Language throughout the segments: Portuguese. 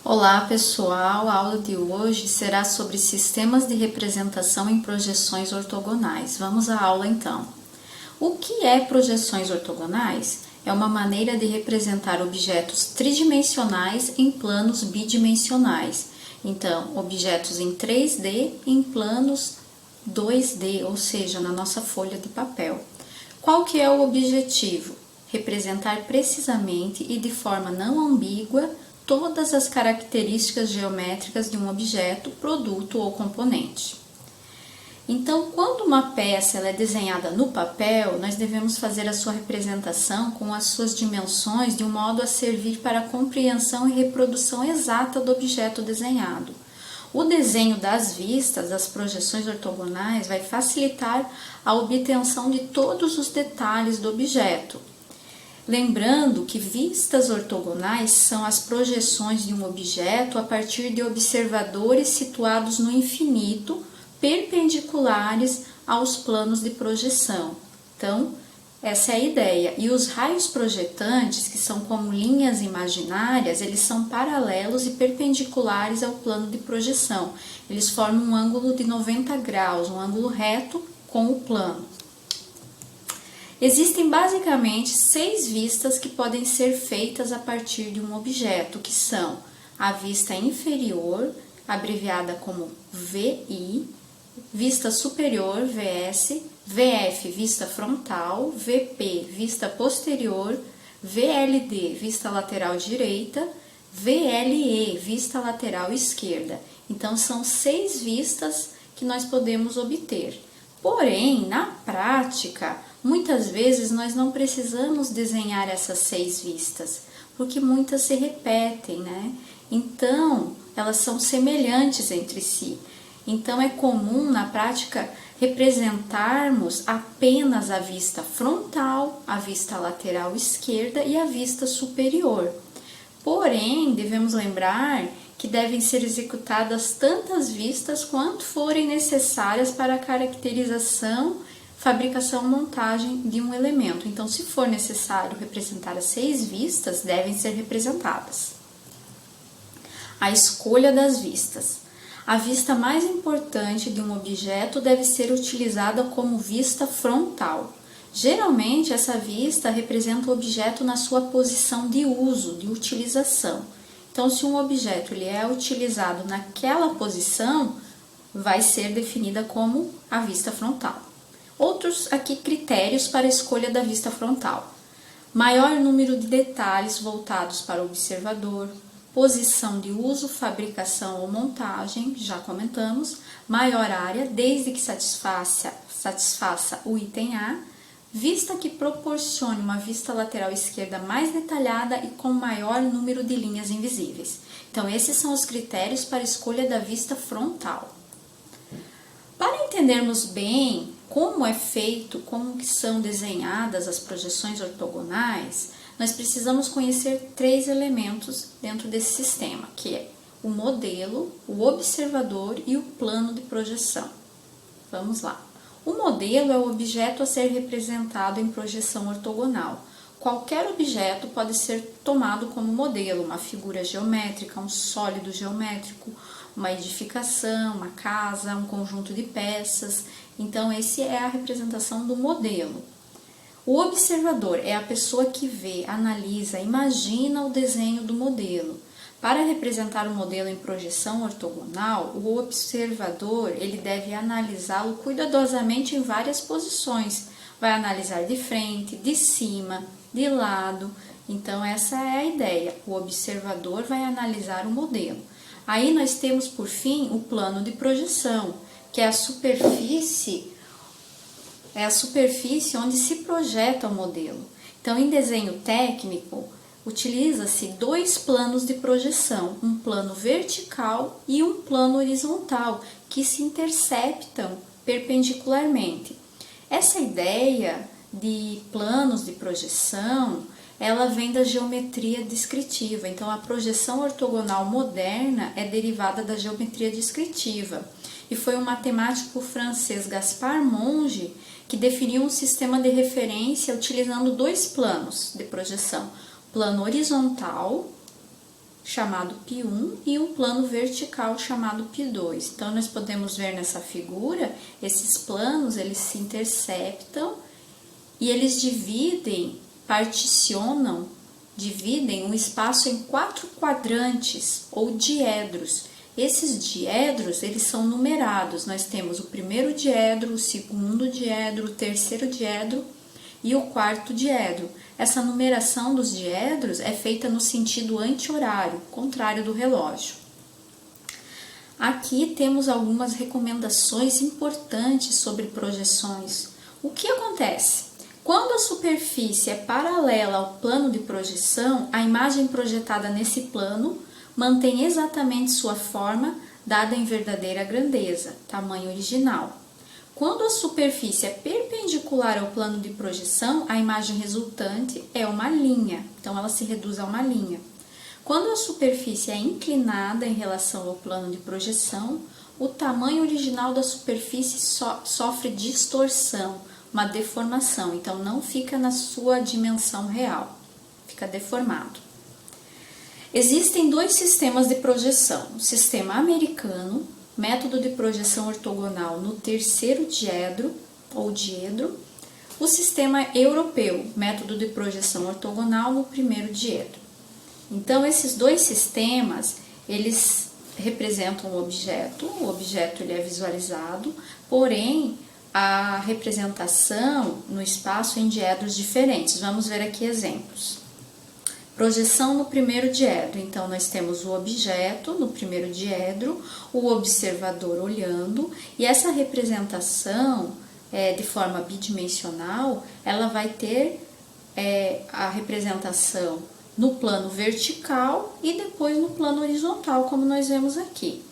Olá pessoal, a aula de hoje será sobre sistemas de representação em projeções ortogonais. Vamos à aula então. O que é projeções ortogonais? É uma maneira de representar objetos tridimensionais em planos bidimensionais. Então, objetos em 3D em planos 2D, ou seja, na nossa folha de papel. Qual que é o objetivo? Representar precisamente e de forma não ambígua todas as características geométricas de um objeto, produto ou componente. Então, quando uma peça ela é desenhada no papel, nós devemos fazer a sua representação com as suas dimensões de um modo a servir para a compreensão e reprodução exata do objeto desenhado. O desenho das vistas, das projeções ortogonais, vai facilitar a obtenção de todos os detalhes do objeto. Lembrando que vistas ortogonais são as projeções de um objeto a partir de observadores situados no infinito, perpendiculares aos planos de projeção. Então, essa é a ideia. E os raios projetantes, que são como linhas imaginárias, eles são paralelos e perpendiculares ao plano de projeção. Eles formam um ângulo de 90 graus, um ângulo reto com o plano. Existem basicamente 6 vistas que podem ser feitas a partir de um objeto, que são a vista inferior, abreviada como VI, vista superior, VS, VF, vista frontal, VP, vista posterior, VLD, vista lateral direita, VLE, vista lateral esquerda. Então, são 6 vistas que nós podemos obter. Porém, na prática, muitas vezes nós não precisamos desenhar essas 6 vistas, porque muitas se repetem, né? Então, elas são semelhantes entre si. Então, é comum na prática representarmos apenas a vista frontal, a vista lateral esquerda e a vista superior. Porém, devemos lembrar que devem ser executadas tantas vistas quanto forem necessárias para a caracterização, fabricação, montagem de um elemento. Então, se for necessário representar as 6 vistas, devem ser representadas. A escolha das vistas. A vista mais importante de um objeto deve ser utilizada como vista frontal. Geralmente, essa vista representa o objeto na sua posição de uso, de utilização. Então, se um objeto ele é utilizado naquela posição, vai ser definida como a vista frontal. Outros aqui critérios para a escolha da vista frontal. Maior número de detalhes voltados para o observador, posição de uso, fabricação ou montagem, já comentamos, maior área, desde que satisfaça o item A, vista que proporcione uma vista lateral esquerda mais detalhada e com maior número de linhas invisíveis. Então, esses são os critérios para a escolha da vista frontal. Para entendermos bem como é feito, como que são desenhadas as projeções ortogonais, nós precisamos conhecer 3 elementos dentro desse sistema, que é o modelo, o observador e o plano de projeção. Vamos lá. O modelo é o objeto a ser representado em projeção ortogonal. Qualquer objeto pode ser tomado como modelo, uma figura geométrica, um sólido geométrico, uma edificação, uma casa, um conjunto de peças. Então, essa é a representação do modelo. O observador é a pessoa que vê, analisa, imagina o desenho do modelo. Para representar o modelo em projeção ortogonal, o observador ele deve analisá-lo cuidadosamente em várias posições. Vai analisar de frente, de cima, de lado. Então, essa é a ideia. O observador vai analisar o modelo. Aí nós temos, por fim, o plano de projeção, que é a superfície onde se projeta o modelo. Então, em desenho técnico, utiliza-se 2 planos de projeção, um plano vertical e um plano horizontal, que se interceptam perpendicularmente. Essa ideia de planos de projeção, ela vem da geometria descritiva. Então, a projeção ortogonal moderna é derivada da geometria descritiva. E foi um matemático francês, Gaspard Monge, que definiu um sistema de referência utilizando 2 planos de projeção. Plano horizontal chamado π1 e um plano vertical chamado π2. Então, nós podemos ver nessa figura, esses planos, eles se interceptam e eles dividem um espaço em 4 quadrantes ou diedros. Esses diedros, eles são numerados. Nós temos o primeiro diedro, o segundo diedro, o terceiro diedro e o quarto diedro. Essa numeração dos diedros é feita no sentido anti-horário, contrário do relógio. Aqui temos algumas recomendações importantes sobre projeções. O que acontece? Quando a superfície é paralela ao plano de projeção, a imagem projetada nesse plano mantém exatamente sua forma, dada em verdadeira grandeza, tamanho original. Quando a superfície é perpendicular ao plano de projeção, a imagem resultante é uma linha, então ela se reduz a uma linha. Quando a superfície é inclinada em relação ao plano de projeção, o tamanho original da superfície sofre distorção, uma deformação, então não fica na sua dimensão real, fica deformado. Existem 2 sistemas de projeção, o sistema americano, método de projeção ortogonal no terceiro diedro ou diedro, o sistema europeu, método de projeção ortogonal no primeiro diedro. Então, esses 2 sistemas, eles representam o objeto ele é visualizado, porém, a representação no espaço em diedros diferentes. Vamos ver aqui exemplos. Projeção no primeiro diedro. Então, nós temos o objeto no primeiro diedro, o observador olhando, e essa representação, de forma bidimensional, ela vai ter a representação no plano vertical e depois no plano horizontal, como nós vemos aqui.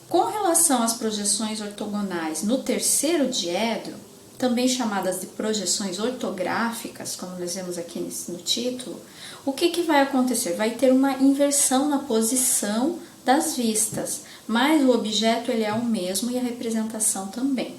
Com relação às projeções ortogonais no terceiro diedro, também chamadas de projeções ortográficas, como nós vemos aqui no título, o que vai acontecer? Vai ter uma inversão na posição das vistas, mas o objeto ele é o mesmo e a representação também.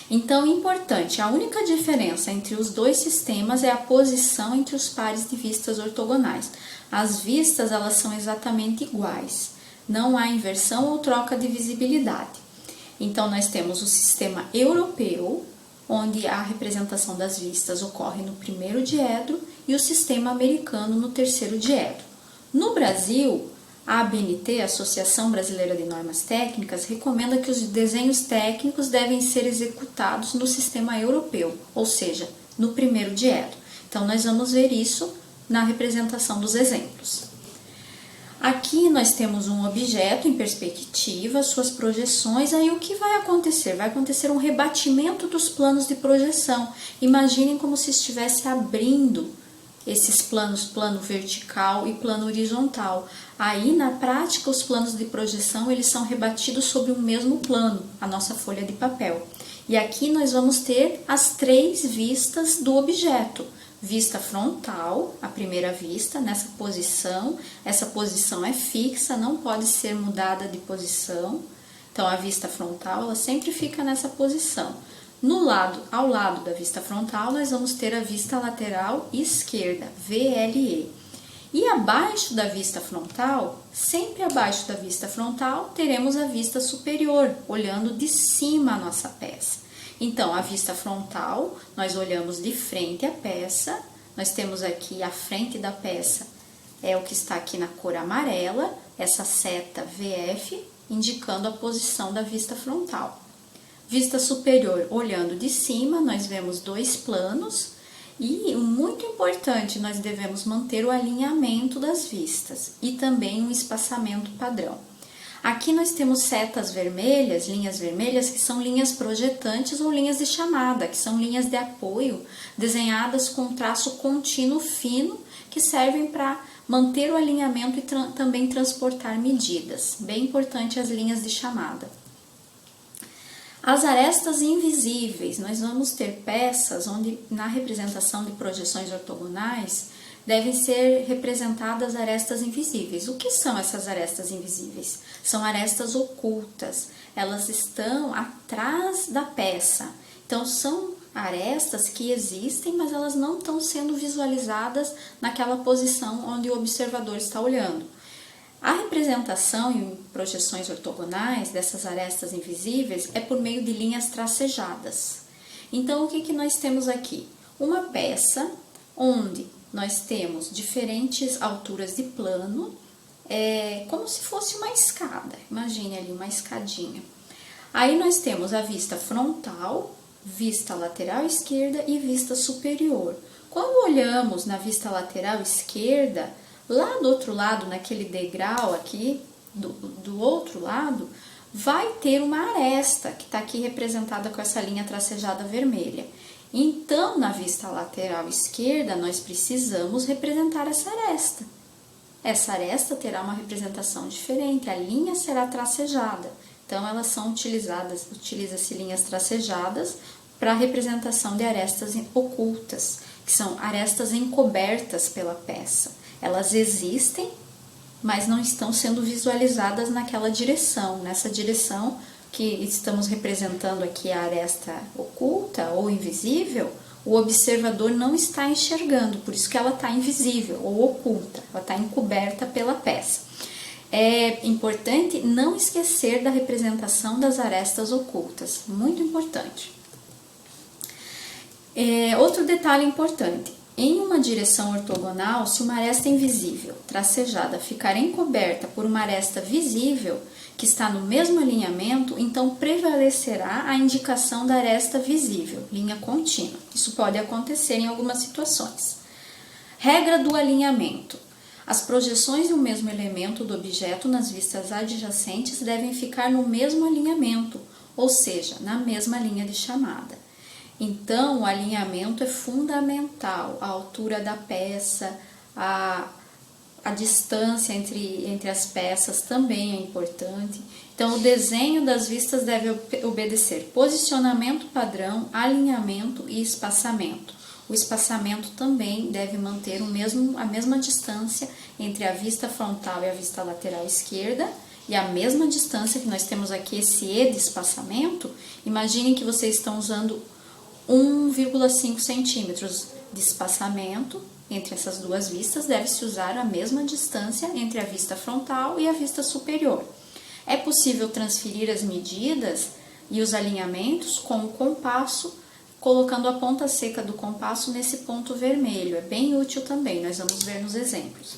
Então, importante, a única diferença entre os 2 sistemas é a posição entre os pares de vistas ortogonais. As vistas, elas são exatamente iguais, não há inversão ou troca de visibilidade. Então, nós temos o sistema europeu, onde a representação das vistas ocorre no primeiro diedro, e o sistema americano no terceiro diedro. No Brasil, a ABNT, Associação Brasileira de Normas Técnicas, recomenda que os desenhos técnicos devem ser executados no sistema europeu, ou seja, no primeiro diedro. Então, nós vamos ver isso na representação dos exemplos. Aqui nós temos um objeto em perspectiva, suas projeções, aí o que vai acontecer? Vai acontecer um rebatimento dos planos de projeção. Imaginem como se estivesse abrindo esses planos, plano vertical e plano horizontal. Aí, na prática, os planos de projeção, eles são rebatidos sobre o mesmo plano, a nossa folha de papel. E aqui nós vamos ter as 3 vistas do objeto. Vista frontal, a primeira vista, nessa posição. Essa posição é fixa, não pode ser mudada de posição. Então, a vista frontal, ela sempre fica nessa posição. Ao lado da vista frontal, nós vamos ter a vista lateral esquerda, VLE. E abaixo da vista frontal, sempre abaixo da vista frontal, teremos a vista superior, olhando de cima a nossa peça. Então, a vista frontal, nós olhamos de frente à peça, nós temos aqui a frente da peça, é o que está aqui na cor amarela, essa seta VF, indicando a posição da vista frontal. Vista superior, olhando de cima, nós vemos 2 planos e, muito importante, nós devemos manter o alinhamento das vistas e também um espaçamento padrão. Aqui nós temos setas vermelhas, linhas vermelhas, que são linhas projetantes ou linhas de chamada, que são linhas de apoio desenhadas com traço contínuo fino, que servem para manter o alinhamento e também transportar medidas. Bem importante as linhas de chamada. As arestas invisíveis, nós vamos ter peças onde na representação de projeções ortogonais devem ser representadas arestas invisíveis. O que são essas arestas invisíveis? São arestas ocultas, elas estão atrás da peça. Então, são arestas que existem, mas elas não estão sendo visualizadas naquela posição onde o observador está olhando. A representação em projeções ortogonais dessas arestas invisíveis é por meio de linhas tracejadas. Então, o que nós temos aqui? Uma peça onde nós temos diferentes alturas de plano, como se fosse uma escada. Imagine ali uma escadinha. Aí nós temos a vista frontal, vista lateral esquerda e vista superior. Quando olhamos na vista lateral esquerda, lá do outro lado, naquele degrau aqui, do outro lado, vai ter uma aresta, que está aqui representada com essa linha tracejada vermelha. Então, na vista lateral esquerda, nós precisamos representar essa aresta. Essa aresta terá uma representação diferente, a linha será tracejada. Então, elas são utiliza-se linhas tracejadas para a representação de arestas ocultas, que são arestas encobertas pela peça. Elas existem, mas não estão sendo visualizadas naquela direção, nessa direção que estamos representando aqui a aresta oculta ou invisível, o observador não está enxergando, por isso que ela está invisível ou oculta, ela está encoberta pela peça. É importante não esquecer da representação das arestas ocultas, muito importante. Outro detalhe importante, em uma direção ortogonal, se uma aresta invisível, tracejada, ficar encoberta por uma aresta visível, que está no mesmo alinhamento, então prevalecerá a indicação da aresta visível, linha contínua. Isso pode acontecer em algumas situações. Regra do alinhamento. As projeções de um mesmo elemento do objeto nas vistas adjacentes devem ficar no mesmo alinhamento, ou seja, na mesma linha de chamada. Então, o alinhamento é fundamental, a altura da peça, a distância entre as peças também é importante. Então, o desenho das vistas deve obedecer posicionamento padrão, alinhamento e espaçamento. O espaçamento também deve manter a mesma distância entre a vista frontal e a vista lateral esquerda, e a mesma distância que nós temos aqui, esse E de espaçamento. Imaginem que vocês estão usando 1,5 centímetros de espaçamento entre essas duas vistas, deve-se usar a mesma distância entre a vista frontal e a vista superior. É possível transferir as medidas e os alinhamentos com o compasso, colocando a ponta seca do compasso nesse ponto vermelho. É bem útil também, nós vamos ver nos exemplos.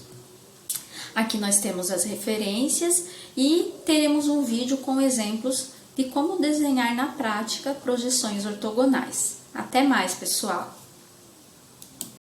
Aqui nós temos as referências e teremos um vídeo com exemplos de como desenhar na prática projeções ortogonais. Até mais, pessoal!